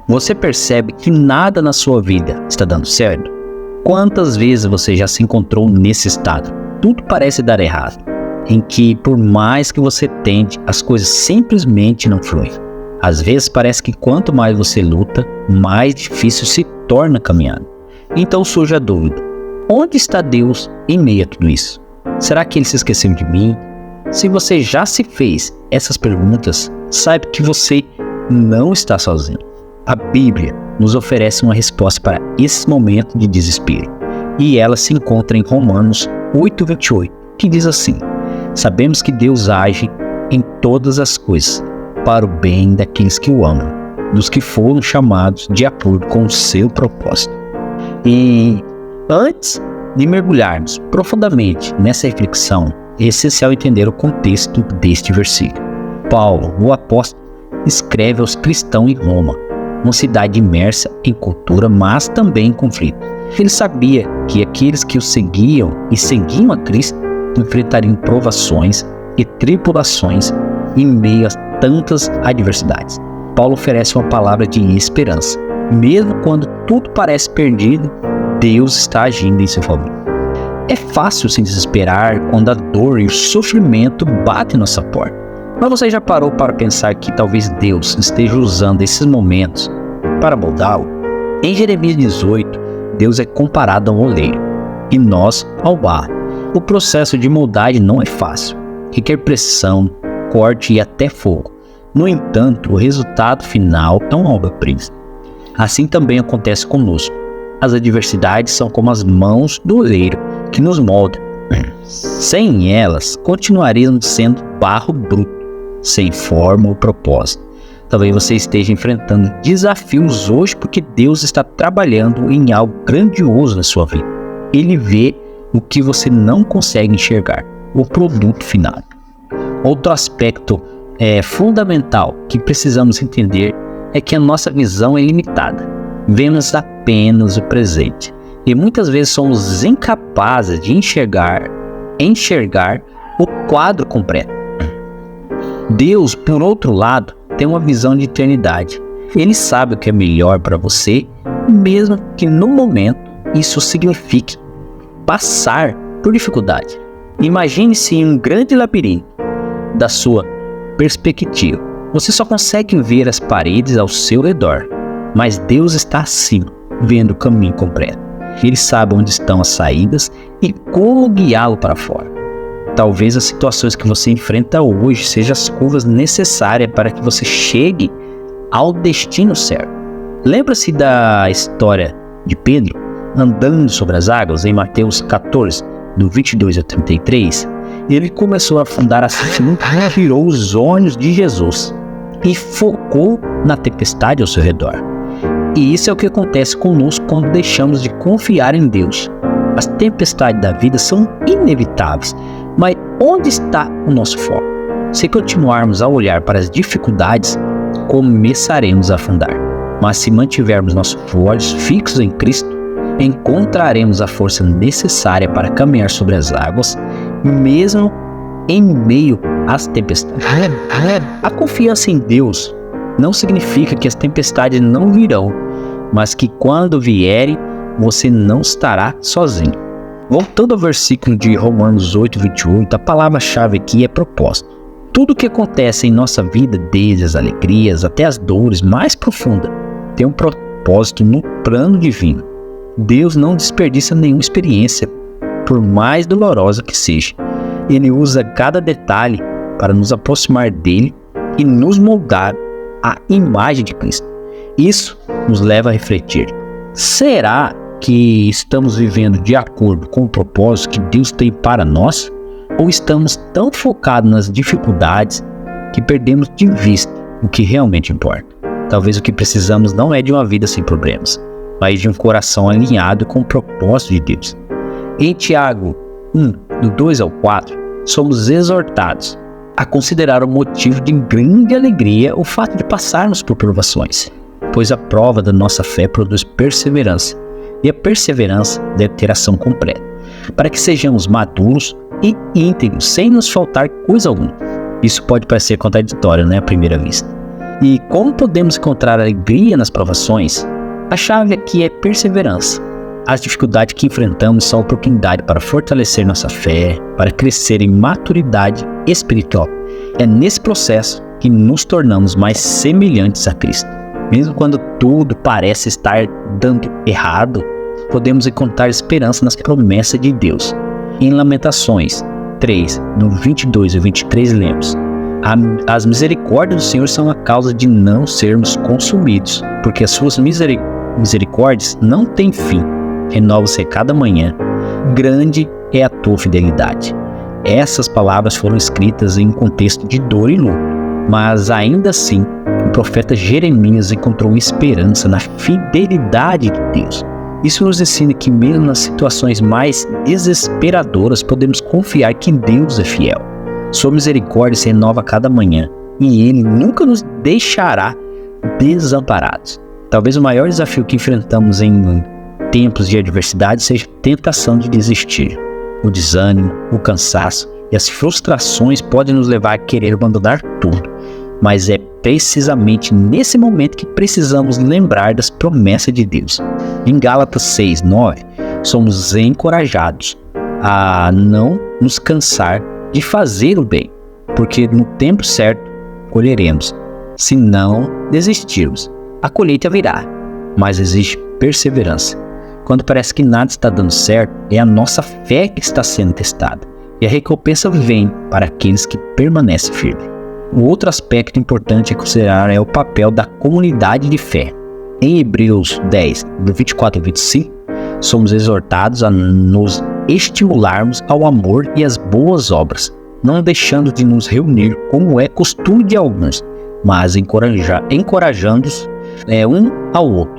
Você percebe que nada na sua vida está dando certo? Quantas vezes você já se encontrou nesse estado? Tudo parece dar errado, em que por mais que você tente, as coisas simplesmente não fluem. Às vezes parece que quanto mais você luta, mais difícil se torna a caminhada. Então surge a dúvida: onde está Deus em meio a tudo isso? Será que Ele se esqueceu de mim? Se você já se fez essas perguntas, saiba que você não está sozinho. A Bíblia nos oferece uma resposta para esse momento de desespero. E ela se encontra em Romanos 8:28, que diz assim: sabemos que Deus age em todas as coisas para o bem daqueles que o amam, dos que foram chamados de acordo com o seu propósito. E antes de mergulharmos profundamente nessa reflexão, é essencial entender o contexto deste versículo. Paulo, o apóstolo, escreve aos cristãos em Roma, uma cidade imersa em cultura, mas também em conflito. Ele sabia que aqueles que o seguiam e seguiam a Cristo enfrentariam provações e tribulações em meio a tantas adversidades. Paulo oferece uma palavra de esperança. Mesmo quando tudo parece perdido, Deus está agindo em seu favor. É fácil se desesperar quando a dor e o sofrimento batem em nossa porta. Mas você já parou para pensar que talvez Deus esteja usando esses momentos para moldá-lo? Em Jeremias 18, Deus é comparado ao oleiro e nós ao barro. O processo de moldagem não é fácil, requer pressão, corte e até fogo. No entanto, o resultado final é uma obra-prima. Assim também acontece conosco. As adversidades são como as mãos do oleiro que nos molda. Sem elas, continuaríamos sendo barro bruto, sem forma ou propósito. Talvez você esteja enfrentando desafios hoje porque Deus está trabalhando em algo grandioso na sua vida. Ele vê o que você não consegue enxergar, o produto final. Outro aspecto fundamental que precisamos entender é que a nossa visão é limitada. Vemos apenas o presente e muitas vezes somos incapazes de enxergar o quadro completo. Deus, por outro lado, tem uma visão de eternidade. Ele sabe o que é melhor para você, mesmo que no momento isso signifique passar por dificuldade. Imagine-se em um grande labirinto. Da sua perspectiva, você só consegue ver as paredes ao seu redor, mas Deus está acima, vendo o caminho completo. Ele sabe onde estão as saídas e como guiá-lo para fora. Talvez as situações que você enfrenta hoje sejam as curvas necessárias para que você chegue ao destino certo. Lembra-se da história de Pedro andando sobre as águas em Mateus 14, do 22 ao 33? Ele começou a afundar assim, tirou os olhos de Jesus e focou na tempestade ao seu redor. E isso é o que acontece conosco quando deixamos de confiar em Deus. As tempestades da vida são inevitáveis, mas onde está o nosso foco? Se continuarmos a olhar para as dificuldades, começaremos a afundar. Mas se mantivermos nossos olhos fixos em Cristo, encontraremos a força necessária para caminhar sobre as águas, mesmo em meio às tempestades. A confiança em Deus não significa que as tempestades não virão, mas que quando vierem, você não estará sozinho. Voltando ao versículo de Romanos 8:28, a palavra-chave aqui é propósito. Tudo o que acontece em nossa vida, desde as alegrias até as dores mais profundas, tem um propósito no plano divino. Deus não desperdiça nenhuma experiência, por mais dolorosa que seja. Ele usa cada detalhe para nos aproximar dele e nos moldar à imagem de Cristo. Isso nos leva a refletir: será que estamos vivendo de acordo com o propósito que Deus tem para nós? Ou estamos tão focados nas dificuldades que perdemos de vista o que realmente importa? Talvez o que precisamos não é de uma vida sem problemas, mas de um coração alinhado com o propósito de Deus. Em Tiago 1, do 2 ao 4, somos exortados a considerar o motivo de grande alegria o fato de passarmos por provações, pois a prova da nossa fé produz perseverança, e a perseverança deve ter ação completa, para que sejamos maduros e íntegros, sem nos faltar coisa alguma. Isso pode parecer contraditório, à primeira vista. E como podemos encontrar alegria nas provações? A chave aqui é perseverança. As dificuldades que enfrentamos são oportunidade para fortalecer nossa fé, para crescer em maturidade espiritual. É nesse processo que nos tornamos mais semelhantes a Cristo. Mesmo quando tudo parece estar dando errado, podemos encontrar esperança nas promessas de Deus. Em Lamentações 3, no 22 e 23, lemos: as misericórdias do Senhor são a causa de não sermos consumidos, porque as suas misericórdias não têm fim. Renova-se a cada manhã. Grande é a tua fidelidade. Essas palavras foram escritas em um contexto de dor e luto, mas ainda assim, o profeta Jeremias encontrou esperança na fidelidade de Deus. Isso nos ensina que mesmo nas situações mais desesperadoras, podemos confiar que Deus é fiel. Sua misericórdia se renova a cada manhã e Ele nunca nos deixará desamparados. Talvez o maior desafio que enfrentamos em tempos de adversidade seja a tentação de desistir. O desânimo, o cansaço e as frustrações podem nos levar a querer abandonar tudo, mas é precisamente nesse momento que precisamos lembrar das promessas de Deus. Em Gálatas 6, 9, somos encorajados a não nos cansar de fazer o bem, porque no tempo certo colheremos. Se não desistirmos, a colheita virá, mas existe perseverança. Quando parece que nada está dando certo, é a nossa fé que está sendo testada, e a recompensa vem para aqueles que permanecem firmes. O outro aspecto importante a considerar é o papel da comunidade de fé. Em Hebreus 10, do 24 ao 25, somos exortados a nos estimularmos ao amor e às boas obras, não deixando de nos reunir como é costume de alguns, mas encorajando-os um ao outro,